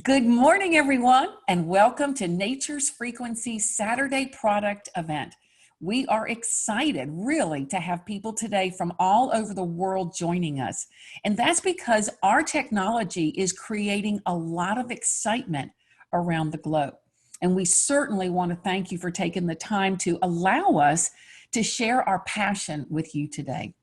Good morning, everyone, and welcome to Nature's Frequency Saturday product event. We are excited, really, to have people today from all over the world joining us. And that's because our technology is creating a lot of excitement around the globe. And we certainly want to thank you for taking the time to allow us to share our passion with you today.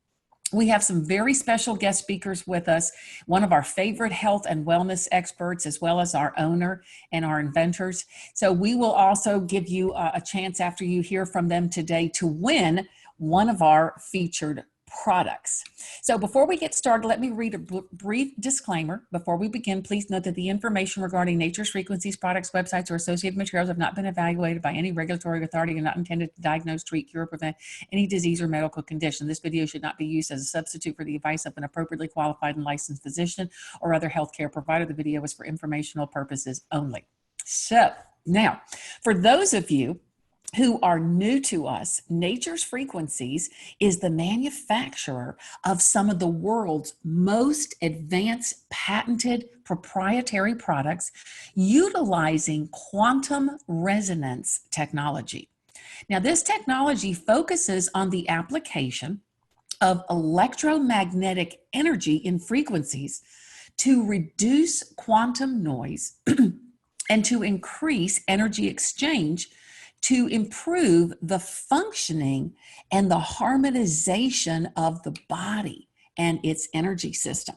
We have some very special guest speakers with us, one of our favorite health and wellness experts, as well as our owner and our inventors. So we will also give you a chance after you hear from them today to win one of our featured products. So before we get started, let me read a brief disclaimer. Before we begin, please note that the information regarding Nature's Frequencies, products, websites, or associated materials have not been evaluated by any regulatory authority and are not intended to diagnose, treat, cure, or prevent any disease or medical condition. This video should not be used as a substitute for the advice of an appropriately qualified and licensed physician or other healthcare provider. The video is for informational purposes only. So now, for those of you who are new to us, Nature's Frequencies is the manufacturer of some of the world's most advanced patented proprietary products utilizing quantum resonance technology. Now, this technology focuses on the application of electromagnetic energy in frequencies to reduce quantum noise and to increase energy exchange to improve the functioning and the harmonization of the body and its energy system.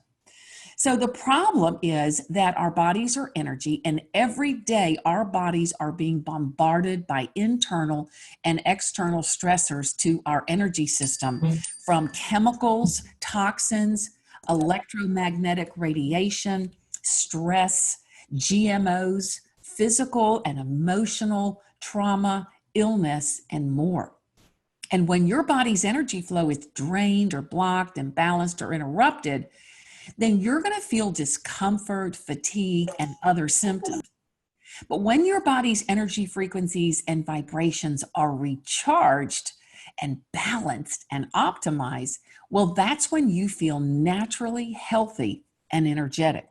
So the problem is that our bodies are energy, and every day our bodies are being bombarded by internal and external stressors to our energy system, from chemicals, toxins, electromagnetic radiation, stress, GMOs, physical and emotional trauma, illness, and more. And when your body's energy flow is drained or blocked, imbalanced, or interrupted, then you're going to feel discomfort, fatigue, and other symptoms. But when your body's energy frequencies and vibrations are recharged and balanced and optimized, well, that's when you feel naturally healthy and energetic.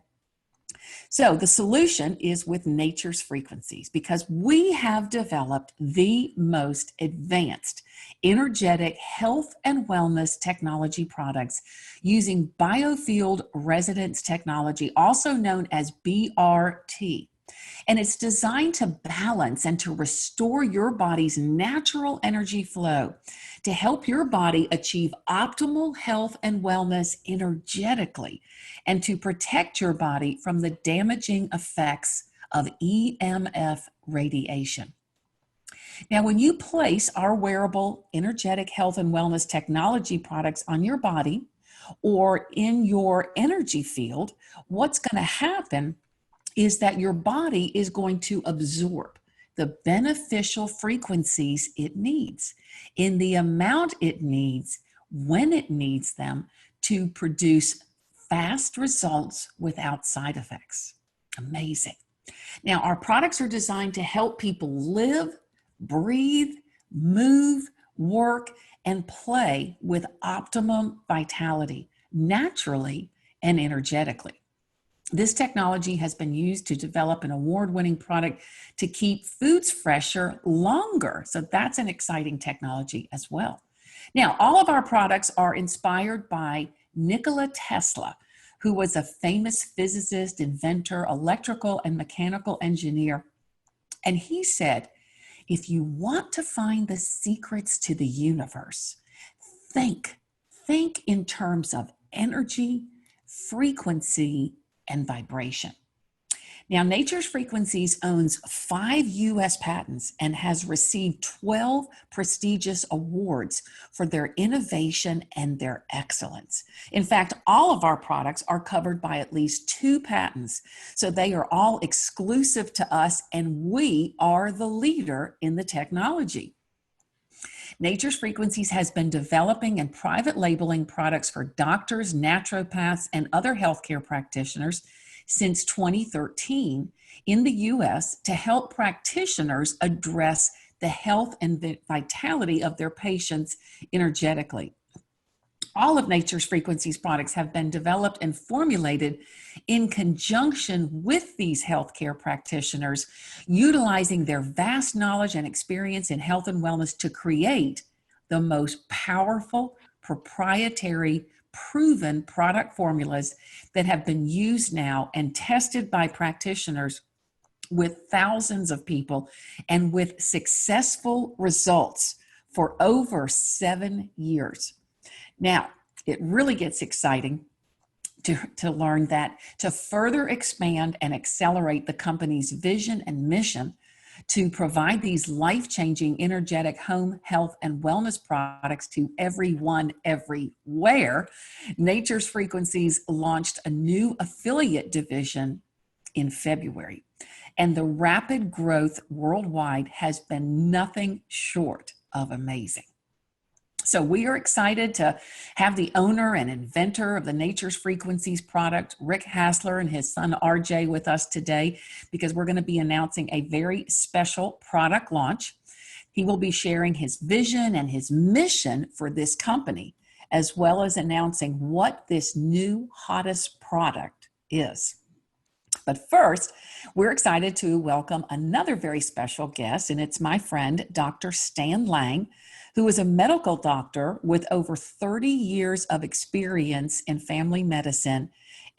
So the solution is with Nature's Frequencies, because we have developed the most advanced energetic health and wellness technology products using biofield resonance technology, also known as BRT. And it's designed to balance and to restore your body's natural energy flow to help your body achieve optimal health and wellness energetically, and to protect your body from the damaging effects of EMF radiation. Now, when you place our wearable energetic health and wellness technology products on your body or in your energy field, what's going to happen is that your body is going to absorb the beneficial frequencies it needs in the amount it needs, when it needs them, to produce fast results without side effects. Amazing. Now, our products are designed to help people live, breathe, move, work, and play with optimum vitality, naturally and energetically. This technology has been used to develop an award-winning product to keep foods fresher longer. So that's an exciting technology as well. Now, all of our products are inspired by Nikola Tesla, who was a famous physicist, inventor, electrical and mechanical engineer. And he said, if you want to find the secrets to the universe, think in terms of energy, frequency, and vibration. Now, Nature's Frequencies owns 5 U.S. patents and has received 12 prestigious awards for their innovation and their excellence. In fact, all of our products are covered by at least 2 patents, so they are all exclusive to us, and we are the leader in the technology. Nature's Frequencies has been developing and private labeling products for doctors, naturopaths, and other healthcare practitioners since 2013 in the U.S. to help practitioners address the health and vitality of their patients energetically. All of Nature's Frequencies products have been developed and formulated in conjunction with these healthcare practitioners, utilizing their vast knowledge and experience in health and wellness to create the most powerful, proprietary, proven product formulas that have been used now and tested by practitioners with thousands of people and with successful results for over 7 years. Now, it really gets exciting to learn that to further expand and accelerate the company's vision and mission to provide these life-changing, energetic home health and wellness products to everyone, everywhere, Nature's Frequencies launched a new affiliate division in February. And the rapid growth worldwide has been nothing short of amazing. So we are excited to have the owner and inventor of the Nature's Frequencies product, Rick Hassler, and his son RJ with us today, because we're going to be announcing a very special product launch. He will be sharing his vision and his mission for this company, as well as announcing what this new hottest product is. But first, we're excited to welcome another very special guest, and it's my friend, Dr. Stan Lang, who is a medical doctor with over 30 years of experience in family medicine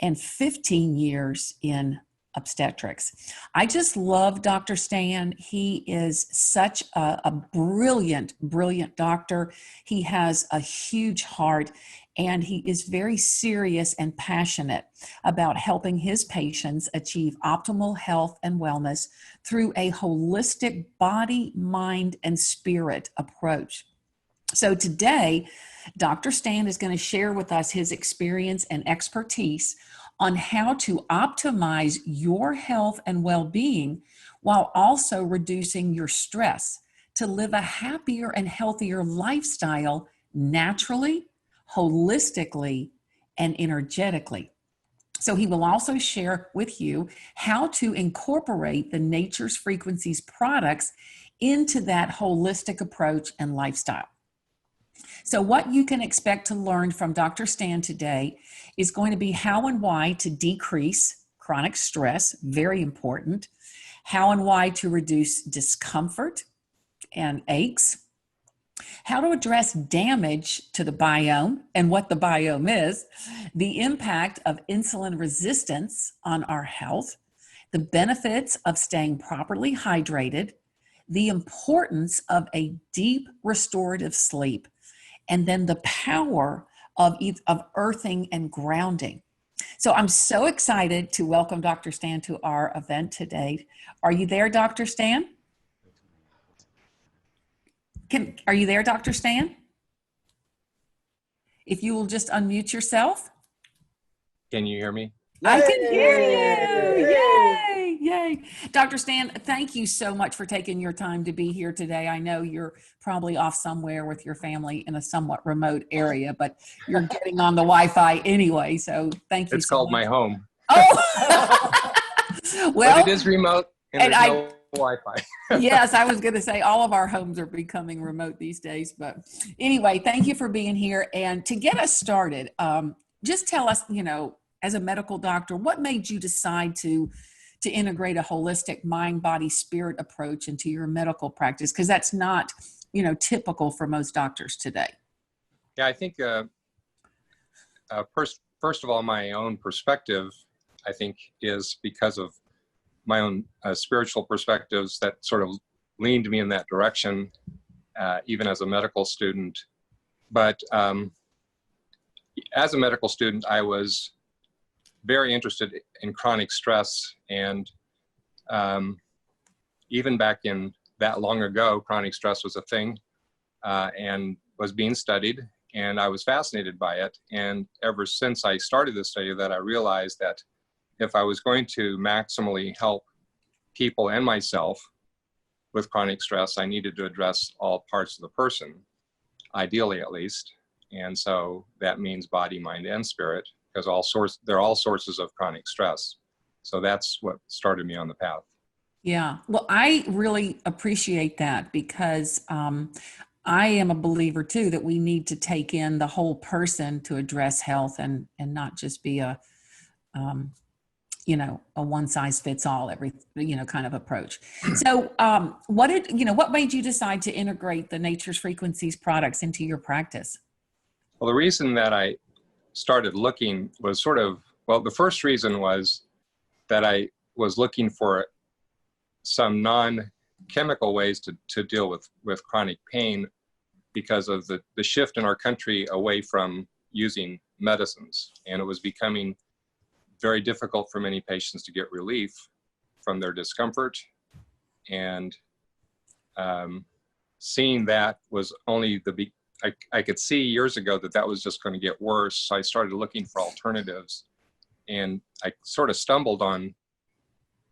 and 15 years in obstetrics. I just love Dr. Stan. He is such a brilliant, brilliant doctor. He has a huge heart, and he is very serious and passionate about helping his patients achieve optimal health and wellness through a holistic body, mind, and spirit approach. So today, Dr. Stan is going to share with us his experience and expertise on how to optimize your health and well-being while also reducing your stress to live a happier and healthier lifestyle naturally, holistically, and energetically. So he will also share with you how to incorporate the Nature's Frequencies products into that holistic approach and lifestyle. So what you can expect to learn from Dr. Stan today is going to be how and why to decrease chronic stress, very important, how and why to reduce discomfort and aches, how to address damage to the biome and what the biome is, the impact of insulin resistance on our health, the benefits of staying properly hydrated, the importance of a deep restorative sleep, and then the power of earthing and grounding. So I'm so excited to welcome Dr. Stan to our event today. Are you there, Dr. Stan? Are you there, Dr. Stan? If you will just unmute yourself. Can you hear me? I can hear you. Yay, yay. Dr. Stan, thank you so much for taking your time to be here today. I know you're probably off somewhere with your family in a somewhat remote area, but you're getting on the Wi-Fi anyway, so thank you It's so called much. my home. Oh! Well, but it is remote and there's no Wi-Fi. Yes, I was going to say all of our homes are becoming remote these days, but anyway, thank you for being here. And to get us started, just tell us, as a medical doctor, what made you decide to integrate a holistic mind, body, spirit approach into your medical practice? Because that's not, typical for most doctors today. Yeah, I think first of all, my own perspective, I think, is because of my own spiritual perspectives that sort of leaned me in that direction, even as a medical student. But as a medical student, I was very interested in chronic stress, and even back in that long ago, chronic stress was a thing and was being studied, and I was fascinated by it. And ever since I started this study, that I realized that if I was going to maximally help people and myself with chronic stress, I needed to address all parts of the person, ideally at least. And so that means body, mind, and spirit, because they're all sources of chronic stress. So that's what started me on the path. Yeah, well, I really appreciate that because I am a believer too that we need to take in the whole person to address health and not just be a um, a one size fits all kind of approach. So what made you decide to integrate the Nature's Frequencies products into your practice? Well, the reason that I started looking was the first reason was that I was looking for some non-chemical ways to deal with chronic pain because of the shift in our country away from using medicines. And it was becoming very difficult for many patients to get relief from their discomfort. And seeing that was only I could see years ago that was just going to get worse. So I started looking for alternatives, and I sort of stumbled on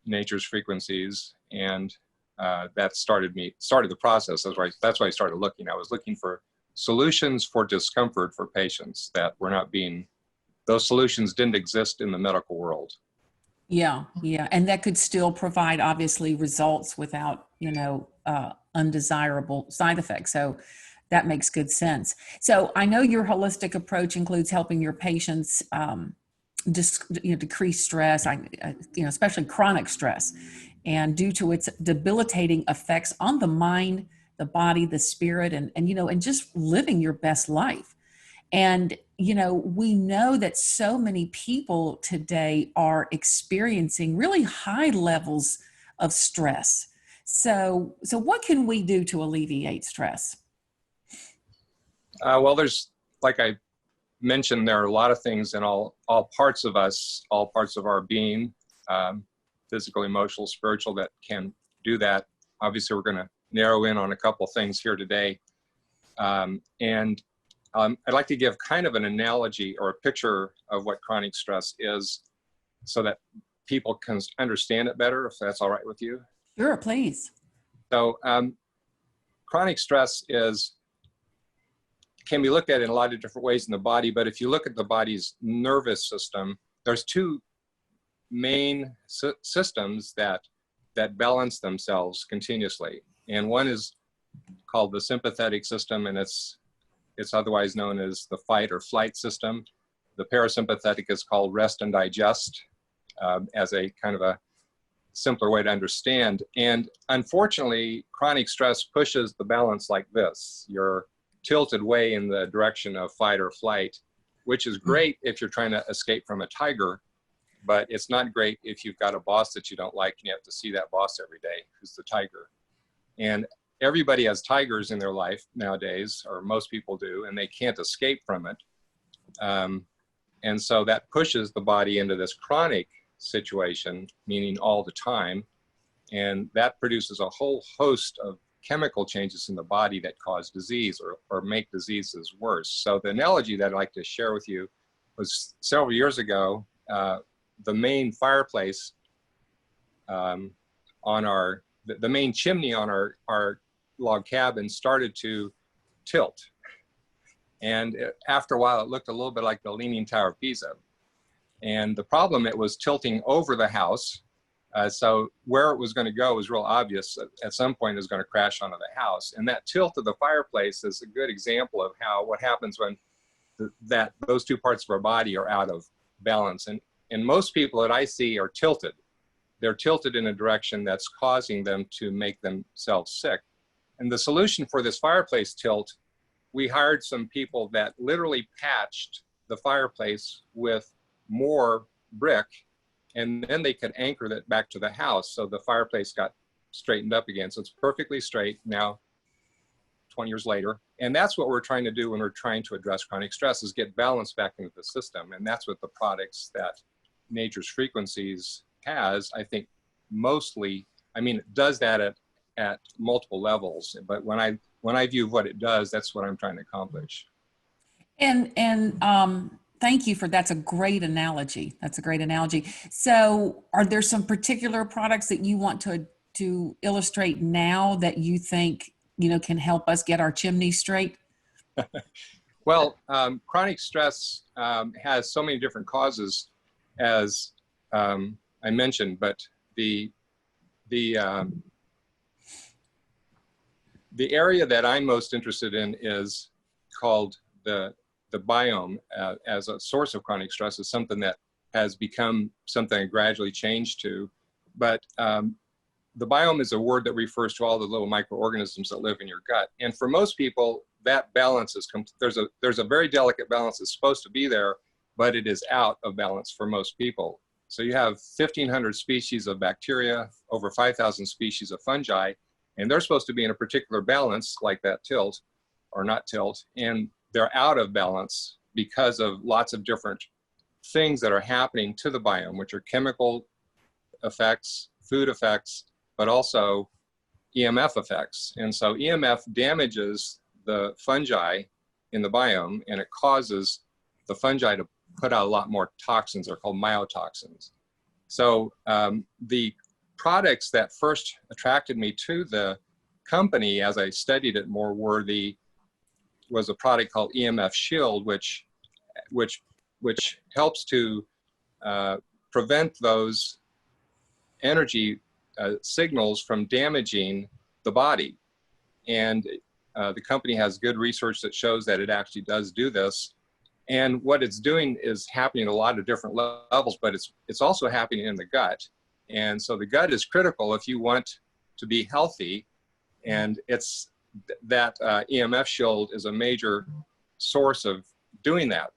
Nature's Frequencies, and that started the process. That's why I started looking. I was looking for solutions for discomfort for patients that were not being, those solutions didn't exist in the medical world. Yeah. And that could still provide obviously results without, undesirable side effects. So that makes good sense. So I know your holistic approach includes helping your patients decrease stress, especially chronic stress, and due to its debilitating effects on the mind, the body, the spirit, and just living your best life. And, we know that so many people today are experiencing really high levels of stress. So what can we do to alleviate stress? Well, like I mentioned, there are a lot of things in all parts of us, all parts of our being, physical, emotional, spiritual, that can do that. Obviously, we're going to narrow in on a couple things here today. I'd like to give kind of an analogy or a picture of what chronic stress is so that people can understand it better, if that's all right with you. Sure, please. So chronic stress can be looked at in a lot of different ways in the body, but if you look at the body's nervous system, there's two main systems that balance themselves continuously. And one is called the sympathetic system, and it's otherwise known as the fight or flight system. The parasympathetic is called rest and digest, as a kind of a simpler way to understand. And unfortunately, chronic stress pushes the balance like this. You're tilted way in the direction of fight or flight, which is great if you're trying to escape from a tiger, but it's not great if you've got a boss that you don't like and you have to see that boss every day, who's the tiger. And everybody has tigers in their life nowadays, or most people do, and they can't escape from it. And so that pushes the body into this chronic situation, meaning all the time. And that produces a whole host of chemical changes in the body that cause disease or make diseases worse. So the analogy that I'd like to share with you was several years ago, the main fireplace on the main chimney on our log cabin started to tilt. And after a while, it looked a little bit like the Leaning Tower of Pisa. And the problem, it was tilting over the house. So where it was going to go was real obvious. At some point, it was going to crash onto the house. And that tilt of the fireplace is a good example of what happens when those two parts of our body are out of balance. And most people that I see are tilted. They're tilted in a direction that's causing them to make themselves sick. And the solution for this fireplace tilt, we hired some people that literally patched the fireplace with more brick, and then they could anchor that back to the house. So the fireplace got straightened up again. So it's perfectly straight now, 20 years later. And that's what we're trying to do when we're trying to address chronic stress, is get balance back into the system. And that's what the products that Nature's Frequencies has, I think, mostly, it does that at multiple levels. But when I view what it does, that's what I'm trying to accomplish. And thank you for that's a great analogy. That's a great analogy. So are there some particular products that you want to illustrate now that you think, can help us get our chimney straight? Well, chronic stress has so many different causes, as I mentioned, but the The area that I'm most interested in is called the biome as a source of chronic stress. Is something that has become something I gradually changed to. But the biome is a word that refers to all the little microorganisms that live in your gut. And for most people, that balance is, there's a very delicate balance that's supposed to be there, but it is out of balance for most people. So you have 1,500 species of bacteria, over 5,000 species of fungi, and they're supposed to be in a particular balance, like that tilt, or not tilt, and they're out of balance because of lots of different things that are happening to the biome, which are chemical effects, food effects, but also EMF effects. And so EMF damages the fungi in the biome, and it causes the fungi to put out a lot more toxins. They're called myotoxins. So the products that first attracted me to the company as I studied it more was a product called EMF Shield, which helps to prevent those energy signals from damaging the body. And the company has good research that shows that it actually does do this. And what it's doing is happening at a lot of different levels, but it's also happening in the gut. And so the gut is critical if you want to be healthy. And it's that EMF Shield is a major source of doing that.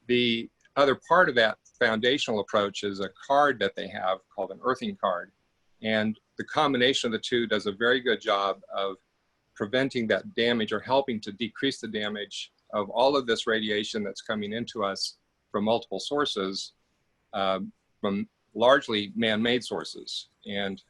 The other part of that foundational approach is a card that they have called an earthing card. And the combination of the two does a very good job of preventing that damage or helping to decrease the damage of all of this radiation that's coming into us from multiple sources, from largely man-made sources. And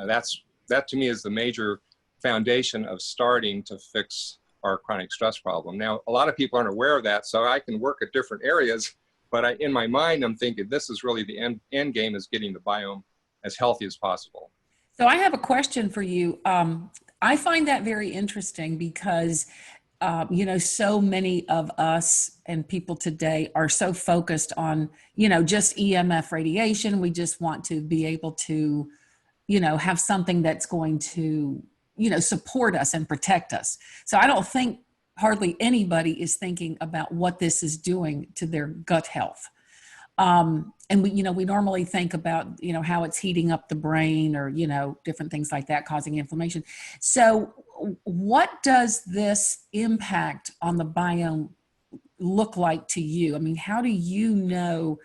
that to me is the major foundation of starting to fix our chronic stress problem. Now, a lot of people aren't aware of that, so I can work at different areas, but in my mind, I'm thinking this is really the end game, is getting the biome as healthy as possible. So I have a question for you. I find that very interesting because, so many of us and people today are so focused on, just EMF radiation. We just want to be able to, have something that's going to, support us and protect us. So I don't think hardly anybody is thinking about what this is doing to their gut health. And we normally think about, how it's heating up the brain or, different things like that causing inflammation. So what does this impact on the biome look like to you? I mean, how do you know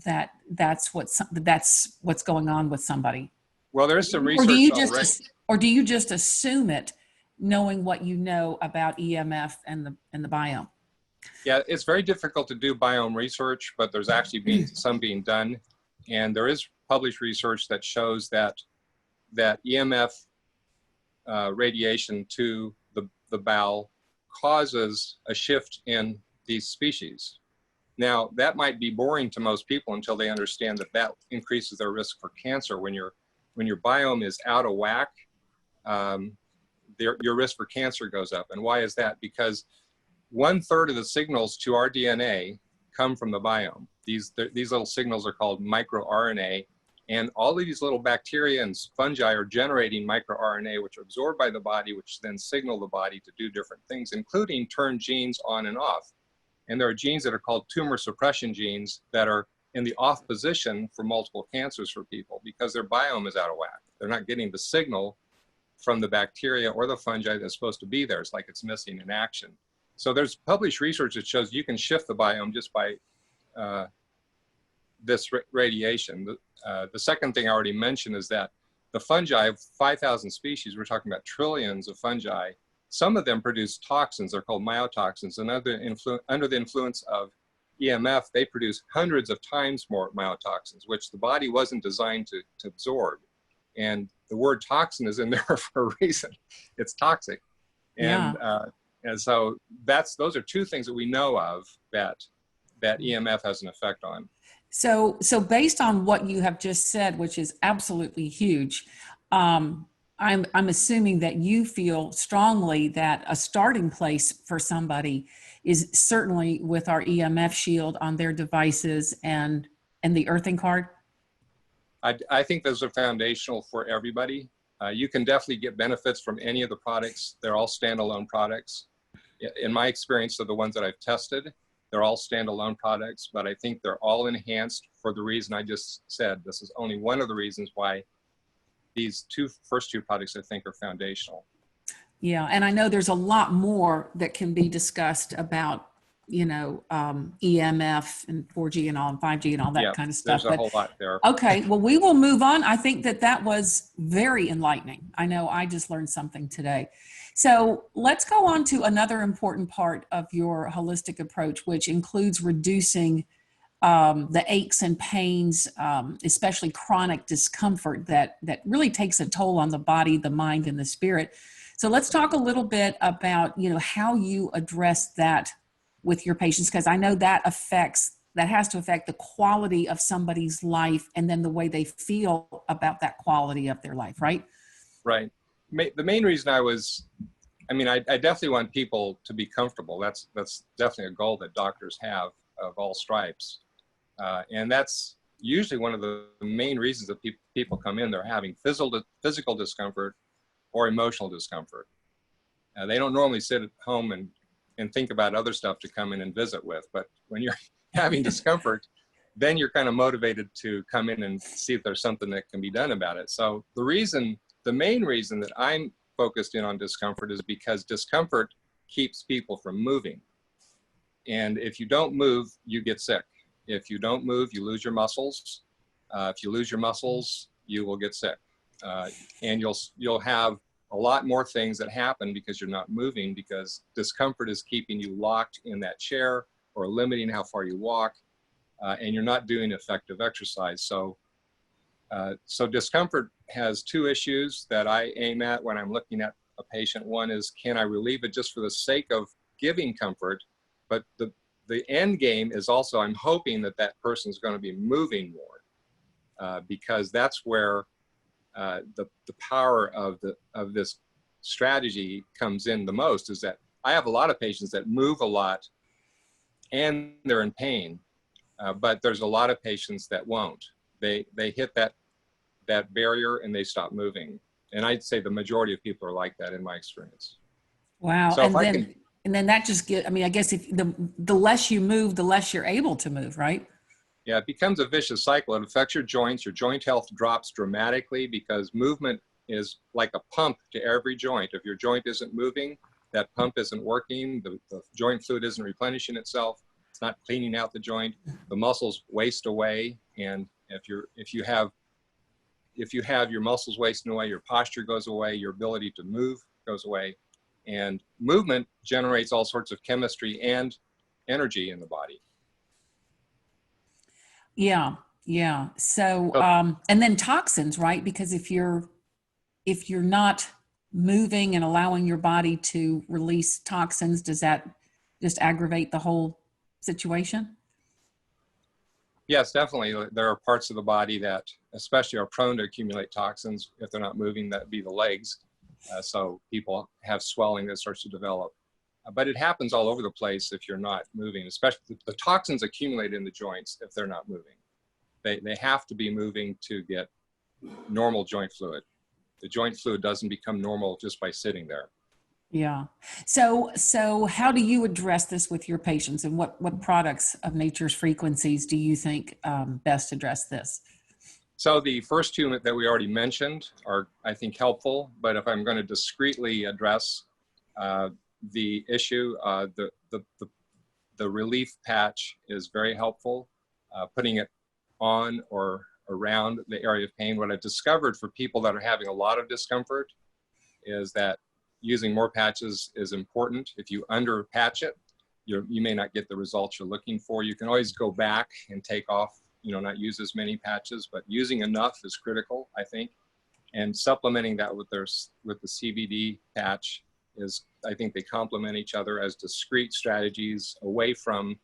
that that's what's going on with somebody? Well, there's some research Or do you just assume it, knowing what you know about EMF and the biome? Yeah, it's very difficult to do biome research, but there's actually some being done. And there is published research that shows that EMF radiation to the bowel causes a shift in these species. Now, that might be boring to most people until they understand that increases their risk for cancer. When your biome is out of whack, your risk for cancer goes up. And why is that? Because 1/3 of the signals to our DNA come from the biome. These little signals are called microRNA, and all of these little bacteria and fungi are generating microRNA, which are absorbed by the body, which then signal the body to do different things, including turn genes on and off. And there are genes that are called tumor suppression genes that are in the off position for multiple cancers for people because their biome is out of whack. They're not getting the signal from the bacteria or the fungi that's supposed to be there. It's like it's missing in action. So there's published research that shows you can shift the biome just by this radiation. The second thing I already mentioned is that the fungi, 5,000 species, we're talking about trillions of fungi. Some of them produce toxins, they're called myotoxins, and under the influence of EMF, they produce hundreds of times more myotoxins, which the body wasn't designed to absorb. And the word toxin is in there for a reason. It's toxic. And so those are two things that we know of that EMF has an effect on. So based on what you have just said, which is absolutely huge, I'm assuming that you feel strongly that a starting place for somebody is certainly with our EMF Shield on their devices and the earthing card. I think those are foundational for everybody. You can definitely get benefits from any of the products. They're all standalone products. In my experience of the ones that I've tested, they're all standalone products, but I think they're all enhanced for the reason I just said. This is only one of the reasons why these first two products I think are foundational. Yeah, and I know there's a lot more that can be discussed about, EMF and 4G and all and 5G and all that kind of stuff. There's a whole lot there. Okay, well, we will move on. I think that was very enlightening. I know I just learned something today. So let's go on to another important part of your holistic approach, which includes reducing the aches and pains, especially chronic discomfort that really takes a toll on the body, the mind, and the spirit. So let's talk a little bit about, how you address that with your patients, because I know that has to affect the quality of somebody's life and then the way they feel about that quality of their life, right? Right. The main reason I definitely want people to be comfortable. That's definitely a goal that doctors have of all stripes. And that's usually one of the main reasons that people come in. They're having physical discomfort or emotional discomfort. They don't normally sit at home and think about other stuff to come in and visit with. But when you're having discomfort, then you're kind of motivated to come in and see if there's something that can be done about it. So the main reason that I'm focused in on discomfort is because discomfort keeps people from moving. And if you don't move, you get sick. If you don't move, you lose your muscles. If you lose your muscles, you will get sick. And you'll have a lot more things that happen because you're not moving, because discomfort is keeping you locked in that chair or limiting how far you walk, and you're not doing effective exercise. So discomfort has two issues that I aim at when I'm looking at a patient. One is, can I relieve it just for the sake of giving comfort? But the end game is also, I'm hoping that person's going to be moving more, because that's where the power of this strategy comes in the most. Is that I have a lot of patients that move a lot and they're in pain, but there's a lot of patients that won't. They hit that barrier and they stop moving. And I'd say the majority of people are like that in my experience. Wow. So and then that just I guess if the less you move, the less you're able to move, right? Yeah, it becomes a vicious cycle. It affects your joints. Your joint health drops dramatically because movement is like a pump to every joint. If your joint isn't moving, that pump isn't working. The joint fluid isn't replenishing itself. It's not cleaning out the joint. The muscles waste away. And if you have your muscles wasting away, your posture goes away, your ability to move goes away. And movement generates all sorts of chemistry and energy in the body. Yeah. Yeah. So, and then toxins, right? Because if you're not moving and allowing your body to release toxins, does that just aggravate the whole situation? Yes, definitely. There are parts of the body that especially are prone to accumulate toxins if they're not moving. That'd be the legs. So people have swelling that starts to develop. But it happens all over the place if you're not moving, especially the toxins accumulate in the joints if they're not moving. They have to be moving to get normal joint fluid. The joint fluid doesn't become normal just by sitting there. Yeah. So how do you address this with your patients, and what products of Nature's Frequencies do you think best address this? So the first two that we already mentioned are, I think, helpful. But if I'm going to discreetly address the issue, the relief patch is very helpful. Putting it on or around the area of pain. What I've discovered for people that are having a lot of discomfort is that using more patches is important. If you under patch it, you may not get the results you're looking for. You can always go back and take off, not use as many patches, but using enough is critical, I think. And supplementing that with the CBD patch is, I think they complement each other as discrete strategies away from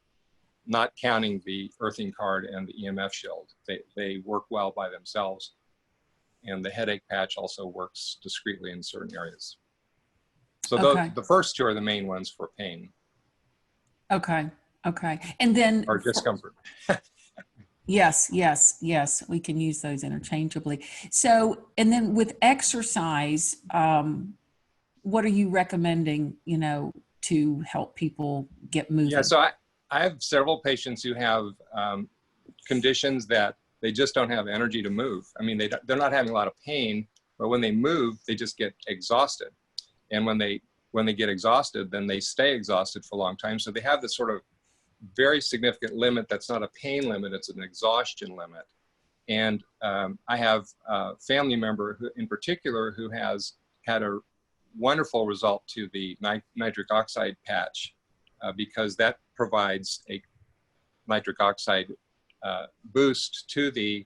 not counting the earthing card and the EMF shield. They work well by themselves. And the headache patch also works discreetly in certain areas. So the first two are the main ones for pain. Okay. And then or discomfort. Yes, yes, yes. We can use those interchangeably. So, and then with exercise, what are you recommending, to help people get Yeah, moving? so I have several patients who have conditions that they just don't have energy to move. I mean, they're not having a lot of pain, but when they move, they just get exhausted. And when they get exhausted, then they stay exhausted for a long time. So they have this sort of very significant limit that's not a pain limit, it's an exhaustion limit. And I have a family member who, in particular, who has had a wonderful result to the nitric oxide patch because that provides a nitric oxide boost to the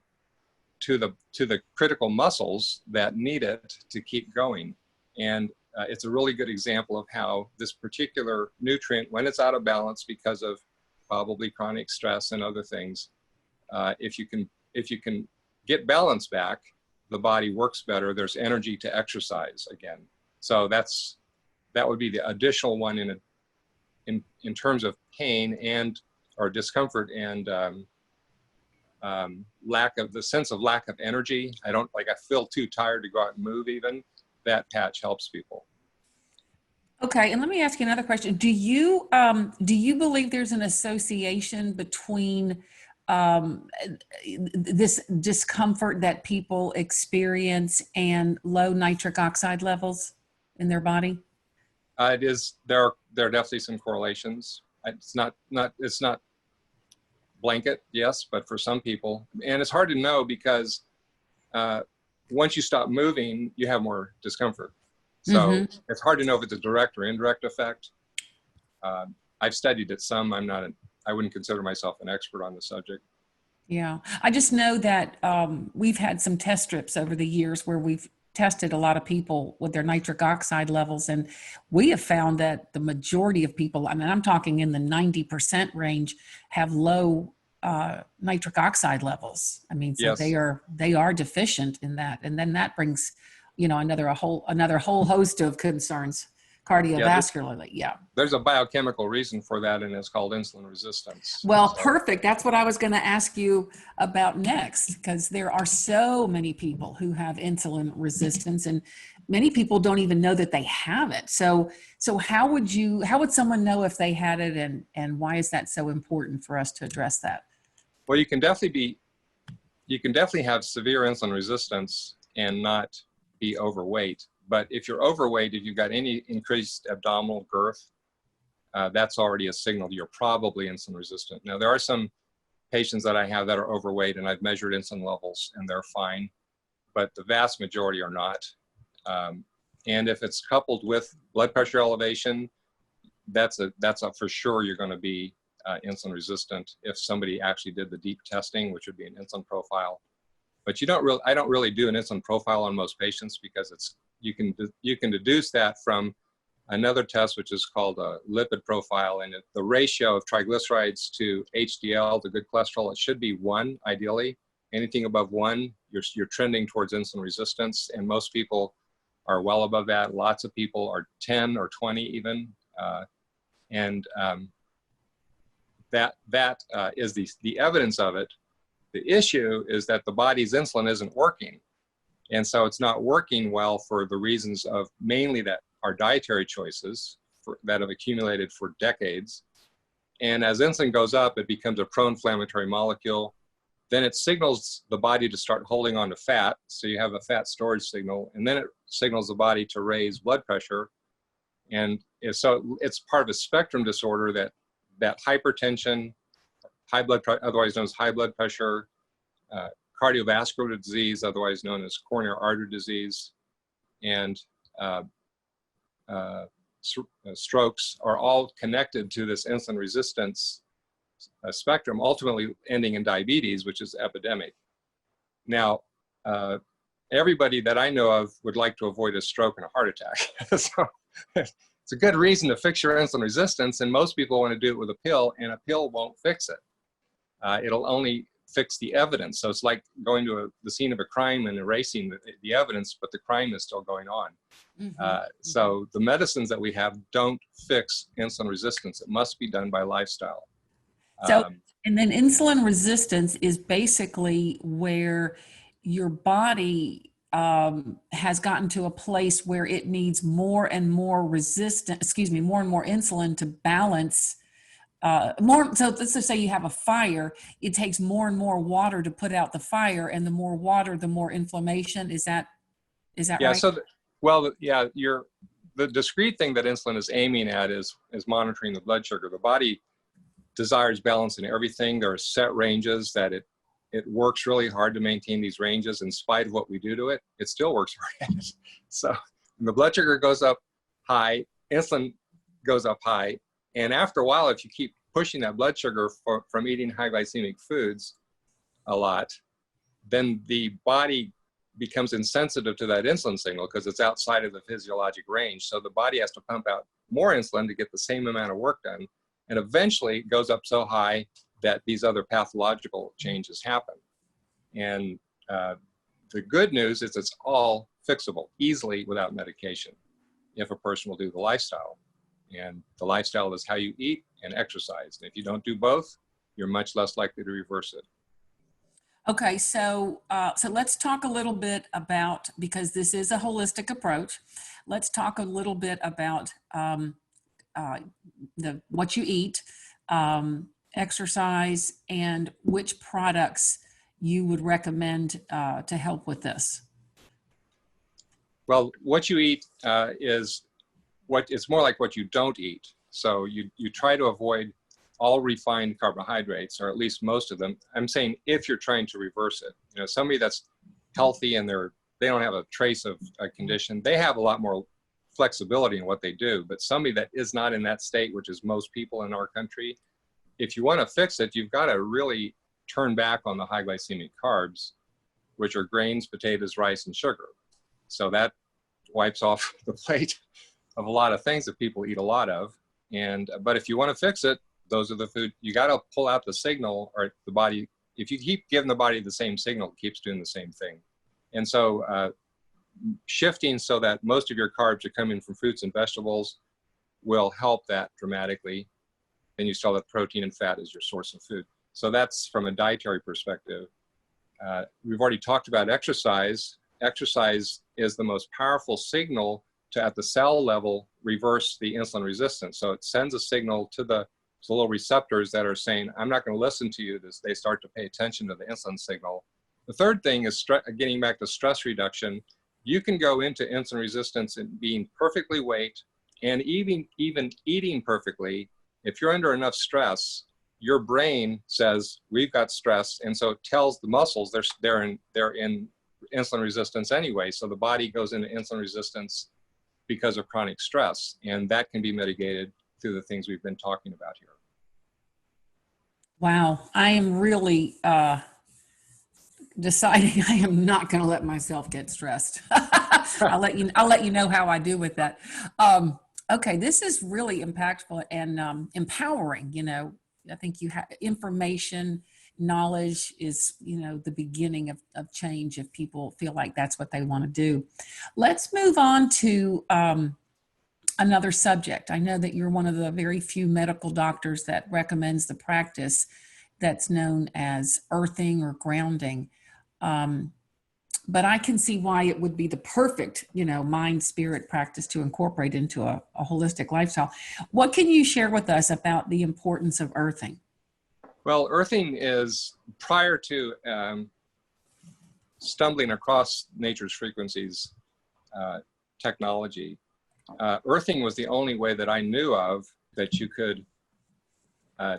critical muscles that need it to keep going. And it's a really good example of how this particular nutrient, when it's out of balance because of probably chronic stress and other things, if you can get balance back, the body works better. There's energy to exercise again. So that would be the additional one in terms of pain and or discomfort and lack of energy. I feel too tired to go out and move even. That patch helps people. Okay, and let me ask you another question. Do you believe there's an association between this discomfort that people experience and low nitric oxide levels in their body? There are definitely some correlations. It's not blanket, yes, but for some people, and it's hard to know because once you stop moving, you have more discomfort. So it's hard to know if it's a direct or indirect effect. I've studied it some. I wouldn't consider myself an expert on the subject. Yeah, I just know that we've had some test strips over the years where we've tested a lot of people with their nitric oxide levels, and we have found that the majority of people, I mean, I'm talking in the 90% range, have low nitric oxide levels. I mean, so Yes. they are deficient in that, and then that brings, another whole host of concerns cardiovascularly. Yeah. There's a biochemical reason for that, and it's called insulin resistance. Well, perfect. That's what I was going to ask you about next, because there are so many people who have insulin resistance, and many people don't even know that they have it. So how would someone know if they had it, and why is that so important for us to address that? Well, you can definitely have severe insulin resistance and not be overweight. But if you're overweight, if you've got any increased abdominal girth, that's already a signal you're probably insulin resistant. Now, there are some patients that I have that are overweight, and I've measured insulin levels, and they're fine, but the vast majority are not. And if it's coupled with blood pressure elevation, that's a for sure you're going to be insulin resistant if somebody actually did the deep testing, which would be an insulin profile. But I don't really do an insulin profile on most patients because you can deduce that from another test, which is called a lipid profile, and the ratio of triglycerides to HDL, to good cholesterol, it should be 1 ideally. Anything above 1, you're trending towards insulin resistance, and most people are well above that. Lots of people are 10 or 20 even, that is the evidence of it. The issue is that the body's insulin isn't working. And so it's not working well for the reasons of mainly that our dietary choices that have accumulated for decades. And as insulin goes up, it becomes a pro-inflammatory molecule. Then it signals the body to start holding on to fat. So you have a fat storage signal, and then it signals the body to raise blood pressure. And so it's part of a spectrum disorder that hypertension, high blood pressure, otherwise known as high blood pressure, cardiovascular disease, otherwise known as coronary artery disease, and strokes are all connected to this insulin resistance spectrum, ultimately ending in diabetes, which is epidemic. Now, everybody that I know of would like to avoid a stroke and a heart attack. So it's a good reason to fix your insulin resistance, and most people want to do it with a pill, and a pill won't fix it. It'll only fix the evidence. So it's like going to the scene of a crime and erasing the evidence, but the crime is still going on. So the medicines that we have don't fix insulin resistance. It must be done by lifestyle. So And then insulin resistance is basically where your body has gotten to a place where it needs more and more more and more insulin to balance more. So let's just say you have a fire, it takes more and more water to put out the fire, and the more water, the more inflammation. Is that Yeah. right? So, well, yeah, the discrete thing that insulin is aiming at is monitoring the blood sugar. The body desires balance in everything. There are set ranges that it works really hard to maintain these ranges. In spite of what we do to it, it still works hard. So when the blood sugar goes up high, insulin goes up high. And after a while, if you keep pushing that blood sugar from eating high glycemic foods a lot, then the body becomes insensitive to that insulin signal because it's outside of the physiologic range. So the body has to pump out more insulin to get the same amount of work done. And eventually it goes up so high that these other pathological changes happen. And the good news is it's all fixable easily without medication if a person will do the lifestyle. And the lifestyle is how you eat and exercise. And if you don't do both, you're much less likely to reverse it. Okay, so let's talk a little bit about, because this is a holistic approach. Let's talk a little bit about what you eat, exercise, and which products you would recommend to help with this. Well, what you eat it's more like what you don't eat. So you try to avoid all refined carbohydrates, or at least most of them. I'm saying if you're trying to reverse it. You know, somebody that's healthy and they don't have a trace of a condition, they have a lot more flexibility in what they do. But somebody that is not in that state, which is most people in our country, if you want to fix it, you've got to really turn back on the high glycemic carbs, which are grains, potatoes, rice, and sugar. So that wipes off the plate of a lot of things that people eat a lot of. But if you want to fix it, those are the food. You got to pull out the signal, or the body, if you keep giving the body the same signal, it keeps doing the same thing. And so shifting so that most of your carbs are coming from fruits and vegetables will help that dramatically. Then you still have protein and fat as your source of food. So that's from a dietary perspective. We've already talked about exercise. Exercise is the most powerful signal to, at the cell level, reverse the insulin resistance. So it sends a signal to the little receptors that are saying, I'm not going to listen to you. They start to pay attention to the insulin signal. The third thing is getting back to stress reduction. You can go into insulin resistance and being perfectly weight and even eating perfectly. If you're under enough stress, your brain says, we've got stress. And so it tells the muscles they're in insulin resistance anyway. So the body goes into insulin resistance because of chronic stress. And that can be mitigated through the things we've been talking about here. Wow, I am really deciding I am not going to let myself get stressed. I'll let you know how I do with that. Okay, this is really impactful and empowering. You know, I think you have information, knowledge is, the beginning of change if people feel like that's what they want to do. Let's move on to another subject. I know that you're one of the very few medical doctors that recommends the practice that's known as earthing or grounding. But I can see why it would be the perfect, mind, spirit practice to incorporate into a holistic lifestyle. What can you share with us about the importance of earthing? Well, earthing is, prior to stumbling across Nature's Frequencies technology, earthing was the only way that I knew of that you could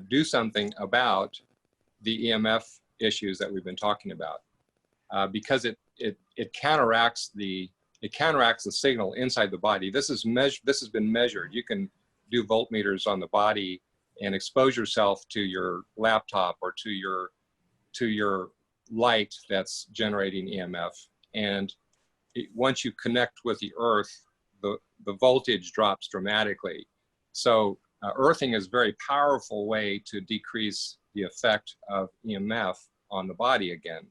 do something about the EMF issues that we've been talking about, because it counteracts the signal inside the body. This has been measured. You can do voltmeters on the body and expose yourself to your laptop or to your light that's generating EMF. And once you connect with the earth, the voltage drops dramatically. So earthing is a very powerful way to decrease the effect of EMF on the body again.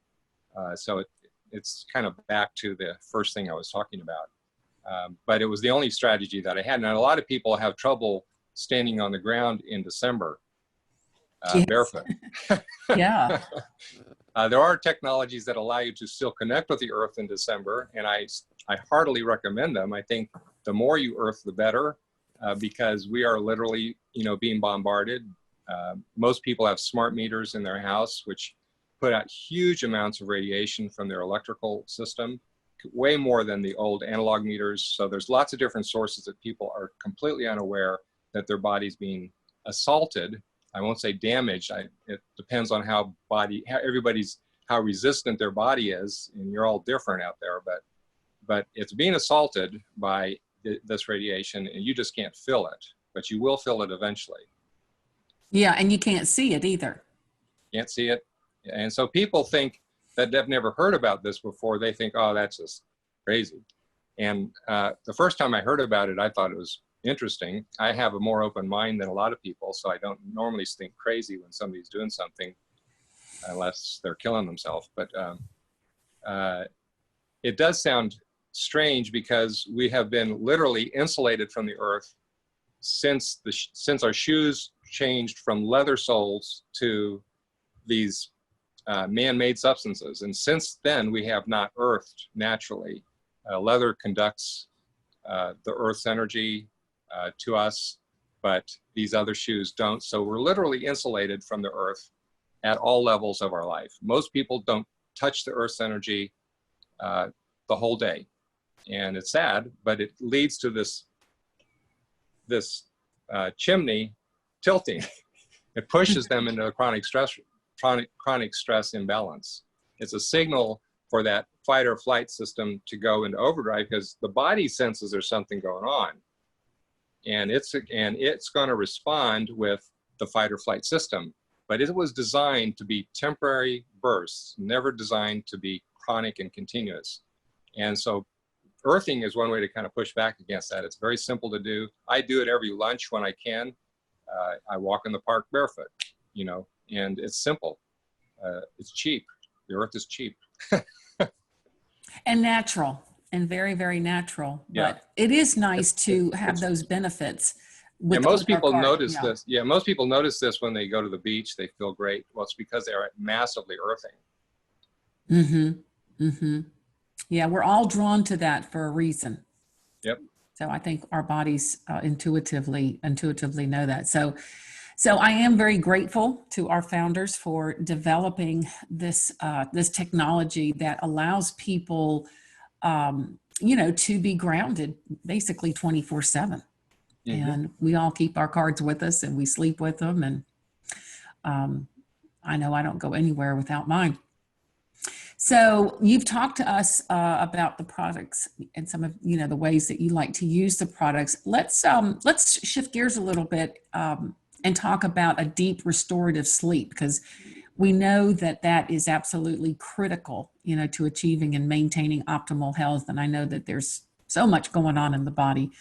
So it's kind of back to the first thing I was talking about. But it was the only strategy that I had. Now, a lot of people have trouble standing on the ground in December. Yes. barefoot. Yeah. There are technologies that allow you to still connect with the earth in December, and I heartily recommend them. I think the more you earth, the better, because we are literally, being bombarded. Most people have smart meters in their house, which put out huge amounts of radiation from their electrical system, way more than the old analog meters. So there's lots of different sources that people are completely unaware that their body's being assaulted. I won't say damaged. It depends on how resistant their body is, and you're all different out there. But it's being assaulted by this radiation, and you just can't feel it. But you will feel it eventually. Yeah, and you can't see it either. Can't see it, and so people think that they've never heard about this before. They think, oh, that's just crazy. And the first time I heard about it, I thought it was interesting. I have a more open mind than a lot of people, so I don't normally think crazy when somebody's doing something, unless they're killing themselves. But it does sound strange because we have been literally insulated from the earth since our shoes changed from leather soles to these man-made substances. And since then, we have not earthed naturally. Leather conducts the earth's energy to us, but these other shoes don't. So we're literally insulated from the earth at all levels of our life. Most people don't touch the earth's energy the whole day. And it's sad, but it leads to this chimney tilting. It pushes them into a chronic stress imbalance. It's a signal for that fight or flight system to go into overdrive because the body senses there's something going on. And it's going to respond with the fight or flight system. But it was designed to be temporary bursts, never designed to be chronic and continuous. And so earthing is one way to kind of push back against that. It's very simple to do. I do it every lunch when I can. I walk in the park barefoot, and it's simple. It's cheap. The earth is cheap. And natural, and very, very natural. Yeah. But it is nice to have those benefits. And most people notice this. Yeah, most people notice this when they go to the beach. They feel great. Well, it's because they're massively earthing. Mm-hmm. Mm-hmm. Yeah, we're all drawn to that for a reason. Yep. So I think our bodies intuitively know that. So I am very grateful to our founders for developing this technology that allows people, to be grounded basically 24/7. Mm-hmm. And we all keep our cards with us, and we sleep with them. And I know I don't go anywhere without mine. So you've talked to us about the products and some of the ways that you like to use the products. Let's shift gears a little bit and talk about a deep restorative sleep, because we know that is absolutely critical, to achieving and maintaining optimal health. And I know that there's so much going on in the body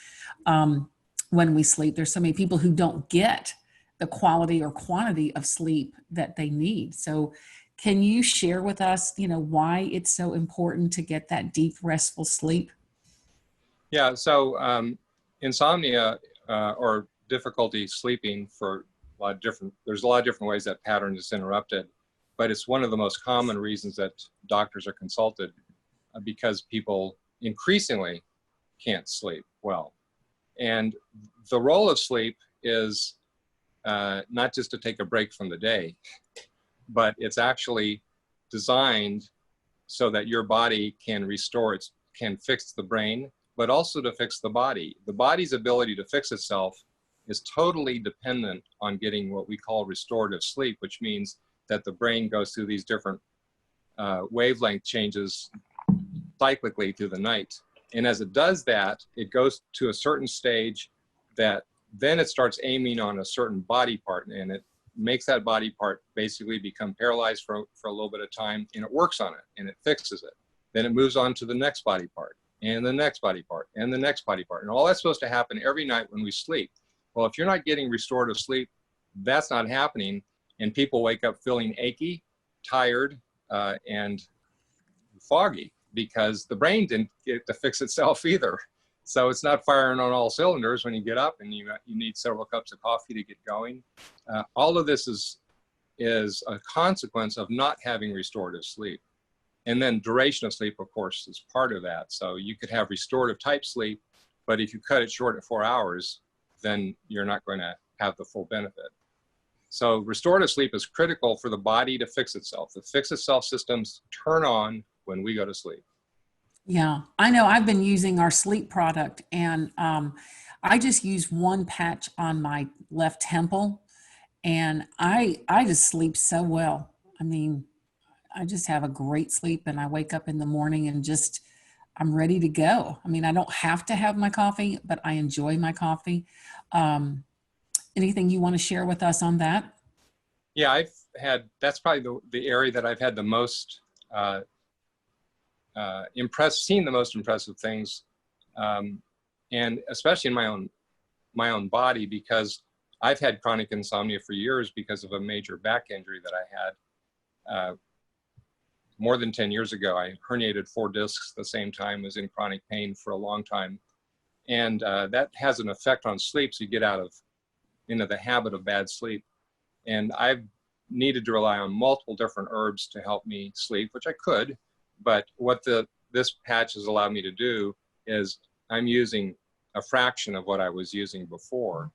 when we sleep. There's so many people who don't get the quality or quantity of sleep that they need. So can you share with us, why it's so important to get that deep, restful sleep? Yeah, so insomnia or difficulty sleeping there's a lot of different ways that pattern is interrupted, but it's one of the most common reasons that doctors are consulted because people increasingly can't sleep well. And the role of sleep is not just to take a break from the day, but it's actually designed so that your body can can fix the brain, but also to fix the body. The body's ability to fix itself is totally dependent on getting what we call restorative sleep, which means that the brain goes through these different wavelength changes cyclically through the night. And as it does that, it goes to a certain stage that then it starts aiming on a certain body part, and it makes that body part basically become paralyzed for a little bit of time, and it works on it and it fixes it. Then it moves on to the next body part and the next body part and the next body part. And all that's supposed to happen every night when we sleep. Well, if you're not getting restorative sleep, that's not happening. And people wake up feeling achy, tired, and foggy because the brain didn't get to fix itself either. So it's not firing on all cylinders when you get up and you need several cups of coffee to get going. All of this is is a consequence of not having restorative sleep. And then duration of sleep, of course, is part of that. So you could have restorative type sleep, but if you cut it short at 4 hours, then you're not going to have the full benefit. So restorative sleep is critical for the body to fix itself. The fix itself systems turn on when we go to sleep. Yeah, I know. I've been using our sleep product, and I just use one patch on my left temple, and I just sleep so well. I mean, I just have a great sleep, and I wake up in the morning and just I'm ready to go. I mean, I don't have to have my coffee, but I enjoy my coffee. Um, Anything you want to share with us on that? Yeah, that's probably the area that I've had the most seen the most impressive things, and especially in my own body, because I've had chronic insomnia for years because of a major back injury that I had. More than 10 years ago, I herniated 4 discs at the same time, was in chronic pain for a long time. And that has an effect on sleep, so you get into the habit of bad sleep. And I've needed to rely on multiple different herbs to help me sleep, which I could, but what this patch has allowed me to do is I'm using a fraction of what I was using before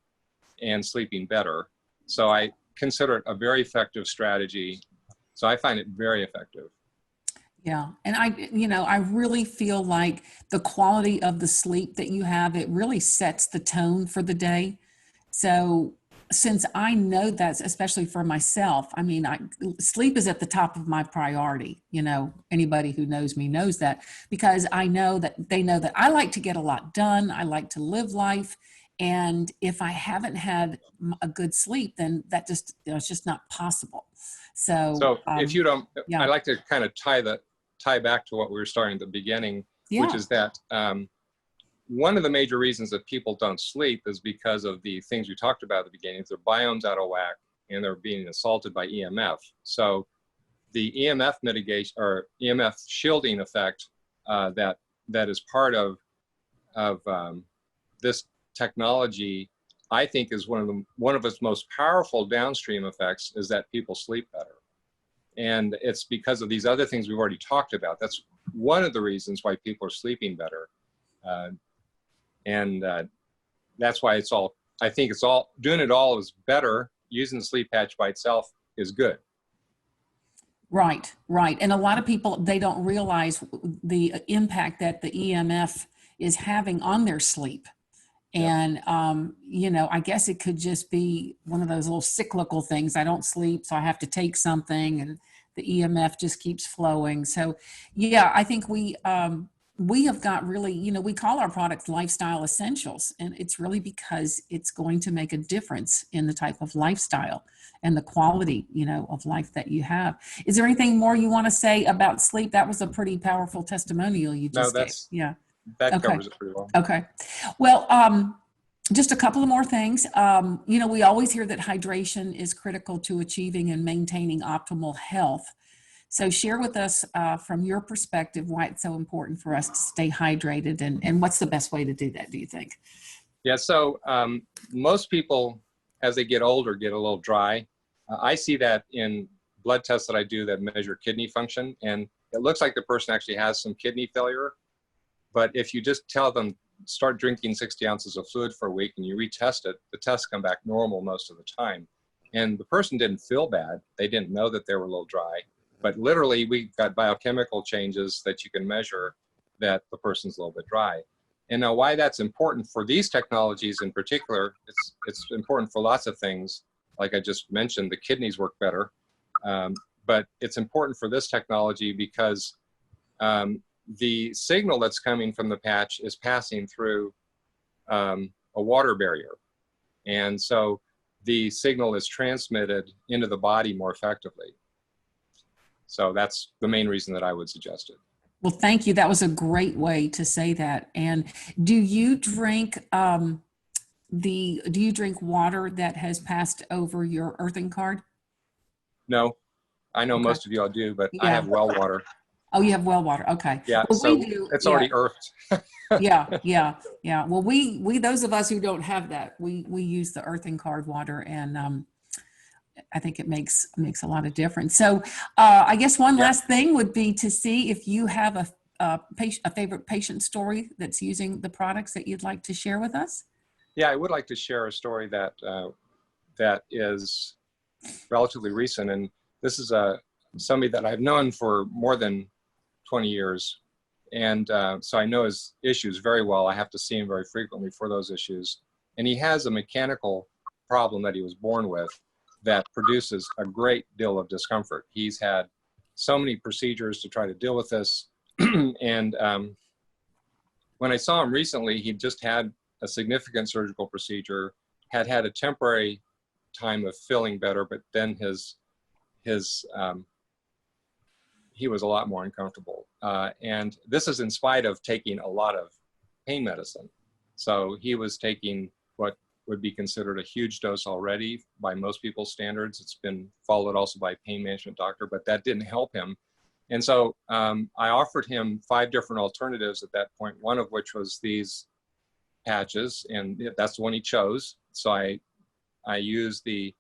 and sleeping better. So I consider it a very effective strategy. So I find it very effective. Yeah. And I really feel like the quality of the sleep that you have, it really sets the tone for the day. So since I know that, especially for myself, I mean, sleep is at the top of my priority. Anybody who knows me knows that, because I know that they know that I like to get a lot done. I like to live life. And if I haven't had a good sleep, then it's just not possible. So if you don't, yeah. I'd like to kind of tie back to what we were starting at the beginning, which is that one of the major reasons that people don't sleep is because of the things we talked about at the beginning. Their biome's out of whack and they're being assaulted by EMF. So the EMF mitigation or EMF shielding effect that is part of this technology, I think, is one of its most powerful downstream effects is that people sleep better. And it's because of these other things we've already talked about. That's one of the reasons why people are sleeping better. That's why I think doing it all is better. Using the sleep patch by itself is good. Right. And a lot of people, they don't realize the impact that the EMF is having on their sleep. And, I guess it could just be one of those little cyclical things. I don't sleep, so I have to take something, and the EMF just keeps flowing. So, yeah, I think we have got really, we call our products lifestyle essentials, and it's really because it's going to make a difference in the type of lifestyle and the quality, of life that you have. Is there anything more you want to say about sleep? That was a pretty powerful testimonial you just gave. Yeah. That covers it pretty well. Okay. Well, just a couple of more things. We always hear that hydration is critical to achieving and maintaining optimal health. So share with us from your perspective why it's so important for us to stay hydrated, and what's the best way to do that, do you think? Yeah, so most people, as they get older, get a little dry. I see that in blood tests that I do that measure kidney function, and it looks like the person actually has some kidney failure. But if you just tell them, start drinking 60 ounces of fluid for a week and you retest it, the tests come back normal most of the time. And the person didn't feel bad. They didn't know that they were a little dry. But literally, we've got biochemical changes that you can measure that the person's a little bit dry. And now why that's important for these technologies in particular, it's important for lots of things. Like I just mentioned, the kidneys work better. But it's important for this technology because the signal that's coming from the patch is passing through a water barrier. And so the signal is transmitted into the body more effectively. So that's the main reason that I would suggest it. Well, thank you. That was a great way to say that. And do you drink water that has passed over your earthing card? No, I know most of you all do, but I have well water. Oh, you have well water. Okay. Yeah, well, so we do. It's already earthed. Yeah. Well, we those of us who don't have that, we use the earthing card water, and I think it makes a lot of difference. So I guess one last thing would be to see if you have a favorite patient story that's using the products that you'd like to share with us. Yeah, I would like to share a story that that is relatively recent, and this is somebody that I've known for more than 20 years, and so I know his issues very well. I have to see him very frequently for those issues, and he has a mechanical problem that he was born with that produces a great deal of discomfort. He's had so many procedures to try to deal with this, and when I saw him recently, he just had a significant surgical procedure, had a temporary time of feeling better, but then he was a lot more uncomfortable. And this is in spite of taking a lot of pain medicine. So he was taking what would be considered a huge dose already by most people's standards. It's been followed also by a pain management doctor, but that didn't help him. And so I offered him 5 different alternatives at that point, one of which was these patches, and that's the one he chose. So I used the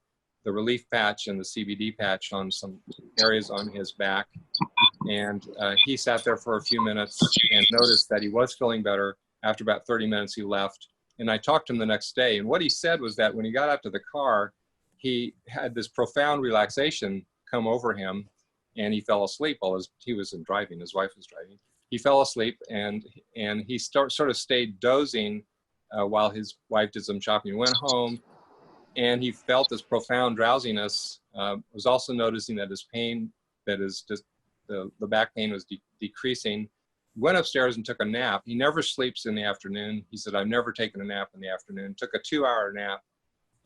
relief patch and the CBD patch on some areas on his back. And he sat there for a few minutes and noticed that he was feeling better. After about 30 minutes, he left. And I talked to him the next day. And what he said was that when he got out to the car, he had this profound relaxation come over him, and he fell asleep while he wasn't driving. His wife was driving. He fell asleep, and he sort of stayed dozing while his wife did some shopping. He went home, and he felt this profound drowsiness. Was also noticing that his pain, that is just the back pain, was decreasing. Went upstairs and took a nap. He never sleeps in the afternoon. He said, I've never taken a nap in the afternoon. Took a 2-hour nap,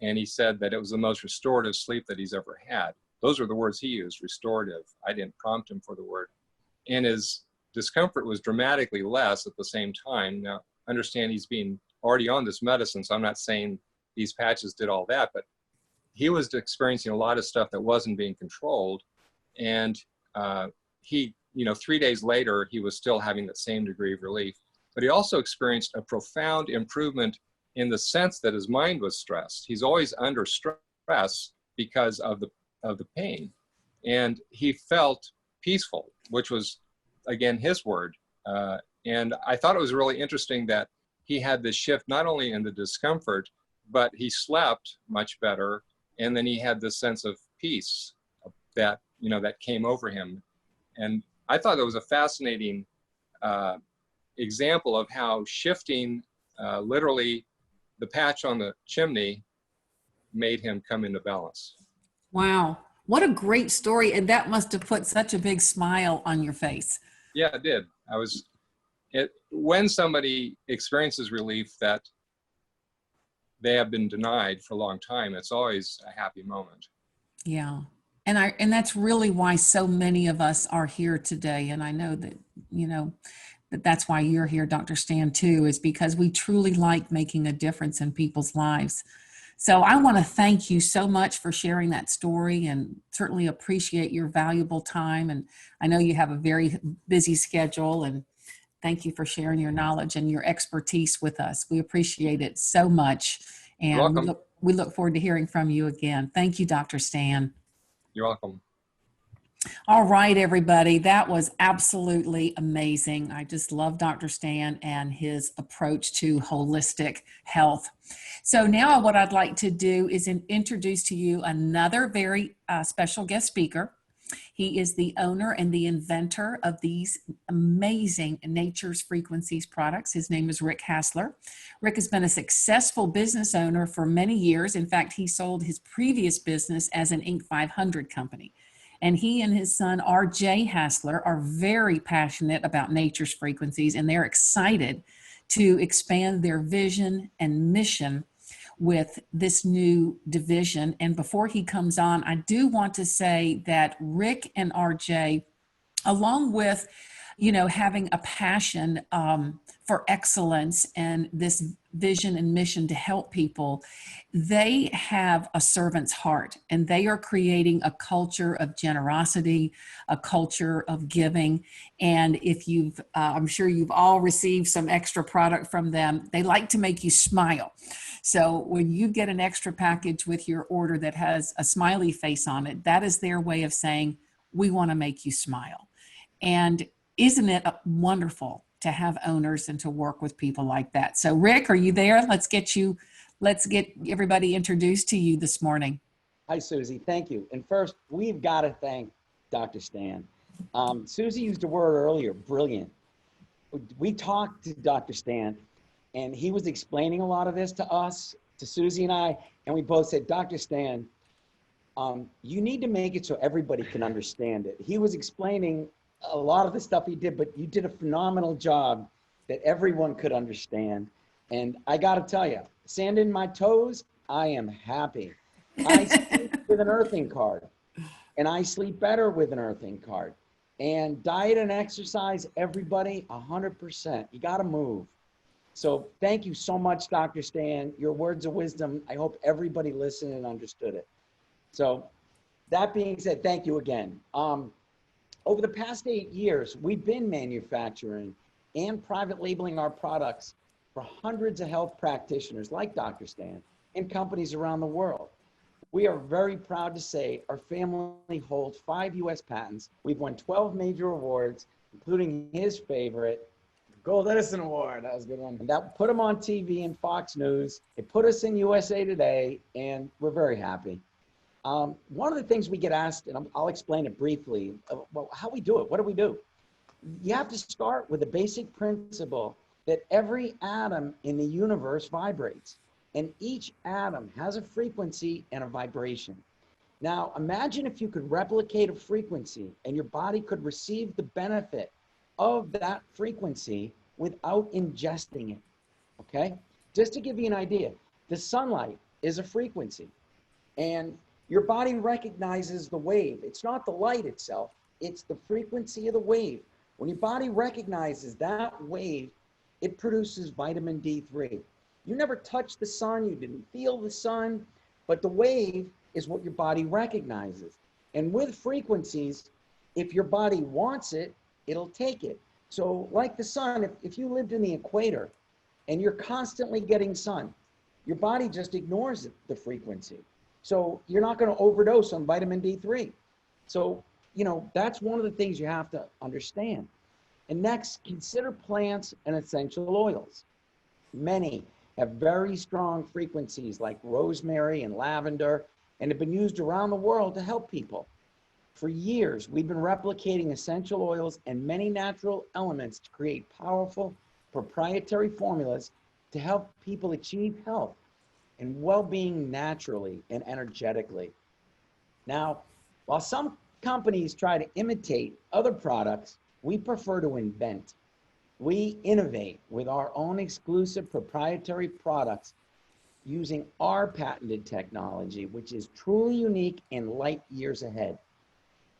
and he said that it was the most restorative sleep that he's ever had. Those were the words he used, restorative. I didn't prompt him for the word. And his discomfort was dramatically less at the same time. Now, understand he's been already on this medicine, so I'm not saying these patches did all that, but he was experiencing a lot of stuff that wasn't being controlled. And he, 3 days later, he was still having that same degree of relief, but he also experienced a profound improvement in the sense that his mind was stressed. He's always under stress because of the pain. And he felt peaceful, which was, again, his word. And I thought it was really interesting that he had this shift, not only in the discomfort, but he slept much better. And then he had this sense of peace that, that came over him. And I thought it was a fascinating example of how shifting literally the patch on the chimney made him come into balance. Wow. What a great story. And that must have put such a big smile on your face. Yeah, it did. When somebody experiences relief that they have been denied for a long time, it's always a happy moment. Yeah. And that's really why so many of us are here today. And I know that, that's why you're here, Dr. Stan, too, is because we truly like making a difference in people's lives. So I want to thank you so much for sharing that story, and certainly appreciate your valuable time. And I know you have a very busy schedule, and thank you for sharing your knowledge and your expertise with us. We appreciate it so much. And we look forward to hearing from you again. Thank you, Dr. Stan. You're welcome. All right, everybody. That was absolutely amazing. I just love Dr. Stan and his approach to holistic health. So now what I'd like to do is introduce to you another very special guest speaker. He is the owner and the inventor of these amazing Nature's Frequencies products. His name is Rick Hassler. Rick has been a successful business owner for many years. In fact, he sold his previous business as an Inc. 500 company. And he and his son, R.J. Hassler, are very passionate about Nature's Frequencies, and they're excited to expand their vision and mission with this new division. And before he comes on, I do want to say that Rick and RJ, along with you know, having a passion for excellence and this vision and mission to help people, they have a servant's heart and they are creating a culture of generosity, a culture of giving. And if you've, I'm sure you've all received some extra product from them, they like to make you smile. So when you get an extra package with your order that has a smiley face on it, that is their way of saying, we want to make you smile. And isn't it wonderful to have owners and to work with people like that? So Rick, are you there? Let's get everybody introduced to you this morning. Hi, Susie. Thank you. And first, we've got to thank Dr. Stan. Susie used a word earlier, brilliant. We talked to Dr. Stan, and he was explaining a lot of this to us, to Susie and I, and we both said, Dr. Stan, you need to make it so everybody can understand it. He was explaining a lot of the stuff he did, but you did a phenomenal job that everyone could understand. And I got to tell you, sand in my toes, I am happy. I sleep with an earthing card, and I sleep better with an earthing card. And diet and exercise, everybody, 100%. You got to move. So thank you so much, Dr. Stan. Your words of wisdom, I hope everybody listened and understood it. So that being said, thank you again. Over the past 8 years, we've been manufacturing and private labeling our products for hundreds of health practitioners like Dr. Stan and companies around the world. We are very proud to say our family holds 5 US patents. We've won 12 major awards, including his favorite, Gold Edison Award. That was a good one. And that put him on TV and Fox News. It put us in USA Today, and we're very happy. One of the things we get asked, and I'll explain it briefly, well, how we do it. What do we do? You have to start with the basic principle that every atom in the universe vibrates, and each atom has a frequency and a vibration. Now, imagine if you could replicate a frequency and your body could receive the benefit of that frequency without ingesting it, okay? Just to give you an idea, the sunlight is a frequency, and your body recognizes the wave. It's not the light itself, it's the frequency of the wave. When your body recognizes that wave, it produces vitamin D3. You never touched the sun, you didn't feel the sun, but the wave is what your body recognizes. And with frequencies, if your body wants it, it'll take it. So like the sun, if you lived in the equator and you're constantly getting sun, your body just ignores the frequency. So you're not going to overdose on vitamin D3. So, you know, that's one of the things you have to understand. And next, consider plants and essential oils. Many have very strong frequencies like rosemary and lavender and have been used around the world to help people. For years, we've been replicating essential oils and many natural elements to create powerful proprietary formulas to help people achieve health and well-being naturally and energetically. Now, while some companies try to imitate other products, we prefer to invent. We innovate with our own exclusive proprietary products using our patented technology, which is truly unique and light years ahead.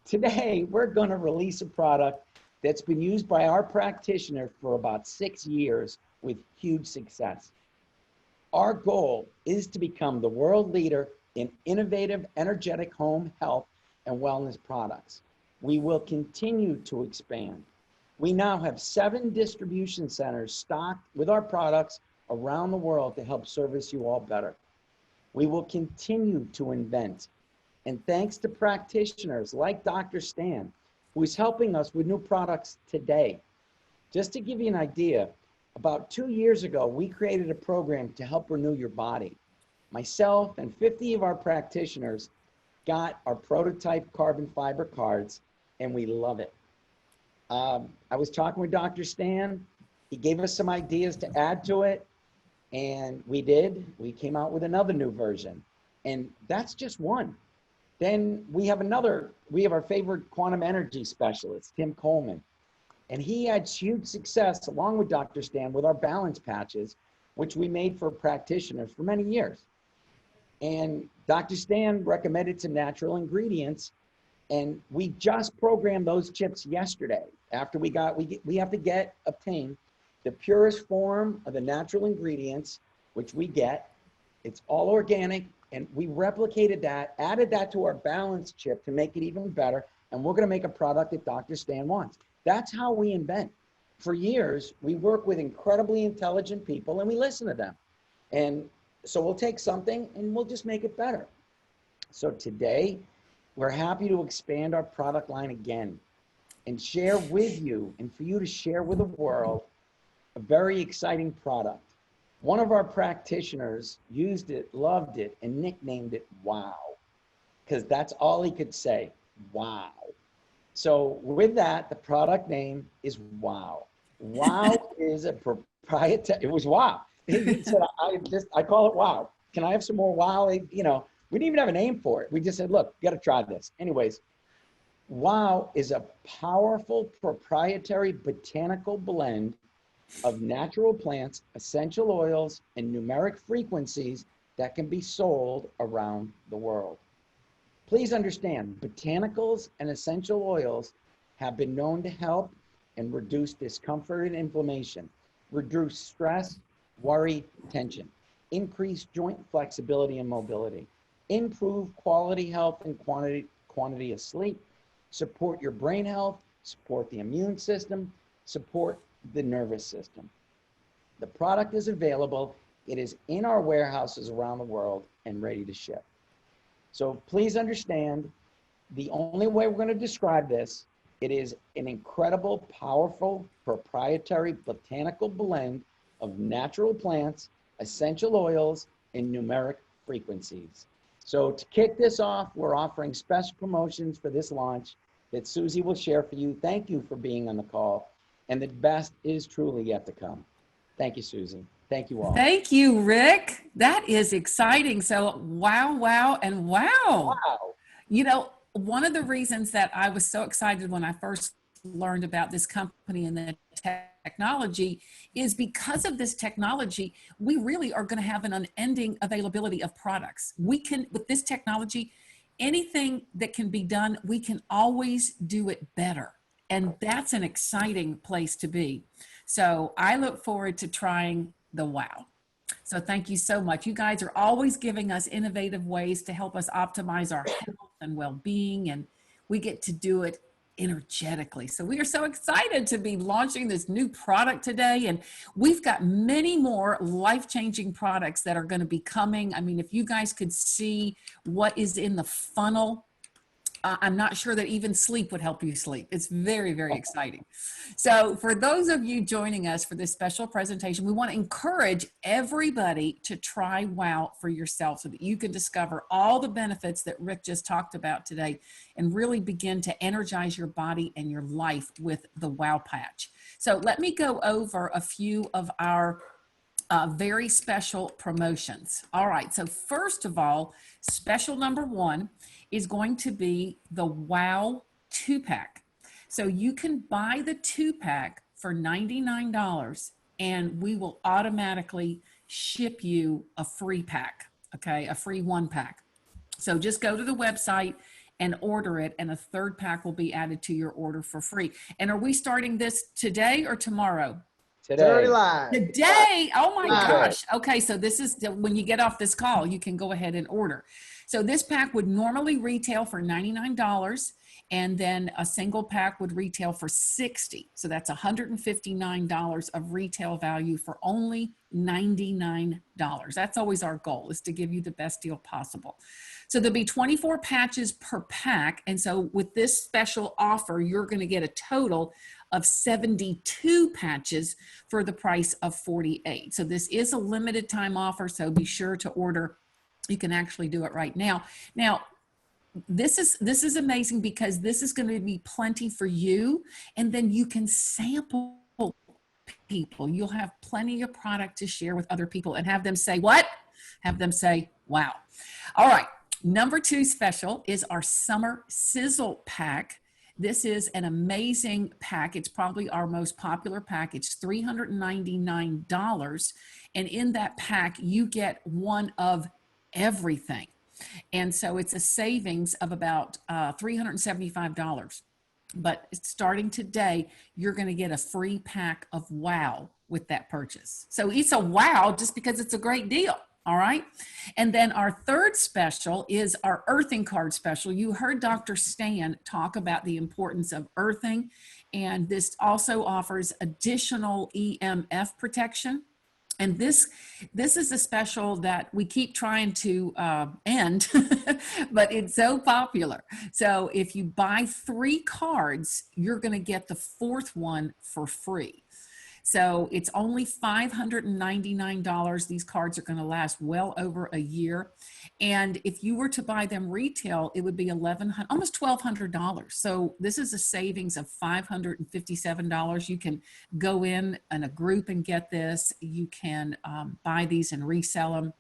Today, we're going to release a product that's been used by our practitioner for about 6 years with huge success. Our goal is to become the world leader in innovative, energetic home health and wellness products. We will continue to expand. We now have 7 distribution centers stocked with our products around the world to help service you all better. We will continue to invent. And thanks to practitioners like Dr. Stan, who is helping us with new products today. Just to give you an idea, about 2 years ago, we created a program to help renew your body. Myself and 50 of our practitioners got our prototype carbon fiber cards, and we love it. I was talking with Dr. Stan. He gave us some ideas to add to it, and we did. We came out with another new version, and that's just one. Then we have our favorite quantum energy specialist, Tim Coleman. And he had huge success along with Dr. Stan with our balance patches, which we made for practitioners for many years. And Dr. Stan recommended some natural ingredients, and we just programmed those chips yesterday After we have to obtain the purest form of the natural ingredients, which we get. It's all organic, and we replicated that, added that to our balance chip to make it even better, and we're gonna make a product that Dr. Stan wants. That's how we invent. For years, we work with incredibly intelligent people and we listen to them. And so we'll take something and we'll just make it better. So today, we're happy to expand our product line again and share with you, and for you to share with the world, a very exciting product. One of our practitioners used it, loved it, and nicknamed it Wow, because that's all he could say, wow. So with that, the product name is Wow. Wow is a proprietary, it was Wow. He said, I call it Wow. Can I have some more Wow? You know, we didn't even have a name for it. We just said, look, you got to try this. Anyways, Wow is a powerful proprietary botanical blend of natural plants, essential oils, and numeric frequencies that can be sold around the world. Please understand, botanicals and essential oils have been known to help and reduce discomfort and inflammation, reduce stress, worry, tension, increase joint flexibility and mobility, improve quality health and quantity of sleep, support your brain health, support the immune system, support the nervous system. The product is available. It is in our warehouses around the world and ready to ship. So please understand, the only way we're going to describe this, it is an incredible, powerful, proprietary botanical blend of natural plants, essential oils, and numeric frequencies. So to kick this off, we're offering special promotions for this launch that Susie will share for you. Thank you for being on the call. And the best is truly yet to come. Thank you, Susie. Thank you all. Thank you, Rick. That is exciting. So wow, wow, and wow. Wow. You know, one of the reasons that I was so excited when I first learned about this company and the technology is because of this technology, we really are going to have an unending availability of products. We can, with this technology, anything that can be done, we can always do it better. And that's an exciting place to be. So I look forward to trying the Wow. So thank you so much. You guys are always giving us innovative ways to help us optimize our health and well-being, and we get to do it energetically. So we are so excited to be launching this new product today, and we've got many more life-changing products that are going to be coming. I mean, if you guys could see what is in the funnel, I'm not sure that even sleep would help you sleep. It's very, very exciting. So for those of you joining us for this special presentation, we want to encourage everybody to try Wow for yourself so that you can discover all the benefits that Rick just talked about today and really begin to energize your body and your life with the Wow Patch. So let me go over a few of our very special promotions. All right, so first of all, special number one is going to be the Wow 2-pack. So you can buy the 2-pack for $99 and we will automatically ship you a free pack, okay, a free 1-pack. So just go to the website and order it, and a 3rd pack will be added to your order for free. And are we starting this today or tomorrow? Today. Today. Oh my Live. gosh. Okay. So this is when you get off this call, you can go ahead and order. So this pack would normally retail for $99 and then a single pack would retail for $60. So that's $159 of retail value for only $99. That's always our goal, is to give you the best deal possible. So there'll be 24 patches per pack. And so with this special offer, you're going to get a total of 72 patches for the price of 48. So this is a limited time offer, so be sure to order. You can actually do it right now. Now, this is amazing because this is going to be plenty for you, and then you can sample people. You'll have plenty of product to share with other people and have them say what? Have them say, wow. All right. Number 2 special is our Summer Sizzle Pack. This is an amazing pack. It's probably our most popular pack. It's $399. And in that pack, you get one of everything. And so it's a savings of about $375. But starting today, you're going to get a free pack of Wow with that purchase. So it's a wow just because it's a great deal. All right. And then our third special is our earthing card special. You heard Dr. Stan talk about the importance of earthing, and this also offers additional EMF protection. And this is a special that we keep trying to end, but it's so popular. So if you buy 3 cards, you're going to get the 4th one for free. So it's only $599. These cards are going to last well over a year. And if you were to buy them retail, it would be almost $1,200. So this is a savings of $557. You can go in a group and get this. You can buy these and resell them.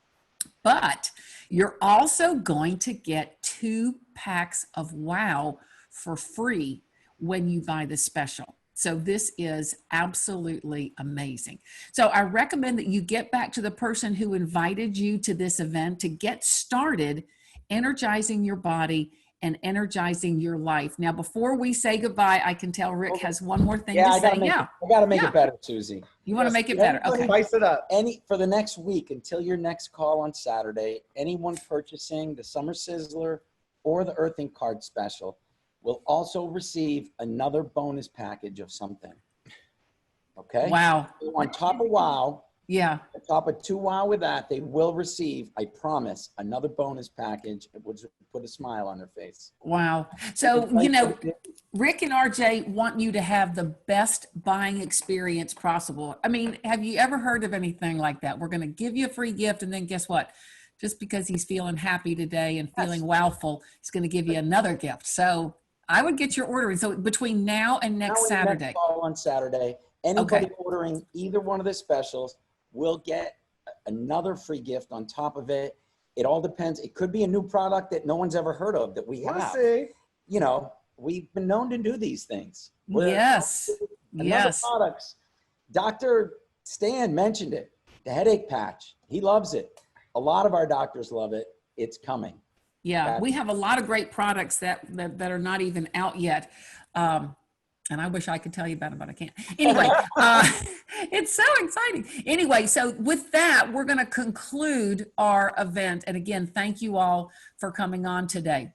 But you're also going to get 2 packs of Wow for free when you buy the special. So this is absolutely amazing. So I recommend that you get back to the person who invited you to this event to get started energizing your body and energizing your life. Now, before we say goodbye, I can tell Rick has one more thing to say. I gotta make it better, Susie. You want to make it better? Okay. Spice it up. For the next week until your next call on Saturday, anyone purchasing the Summer Sizzler or the Earthing Card special will also receive another bonus package of something. Okay? Wow. On top of Wow, Yeah. on top of 2 Wow with that, they will receive, I promise, another bonus package. It would put a smile on their face. Wow. So, you know, Rick and RJ want you to have the best buying experience possible. I mean, have you ever heard of anything like that? We're going to give you a free gift, and then guess what? Just because he's feeling happy today and feeling wowful, he's going to give you another gift. So I would get your order in. So between now and next Saturday. Next call on Saturday, anybody ordering either one of the specials will get another free gift on top of it. It all depends. It could be a new product that no one's ever heard of that we have. See. You know, we've been known to do these things. Yes. Another products. Dr. Stan mentioned it, the headache patch. He loves it. A lot of our doctors love it. It's coming. Yeah, we have a lot of great products that are not even out yet. And I wish I could tell you about it, but I can't. Anyway, it's so exciting. Anyway, so with that, we're going to conclude our event. And again, thank you all for coming on today.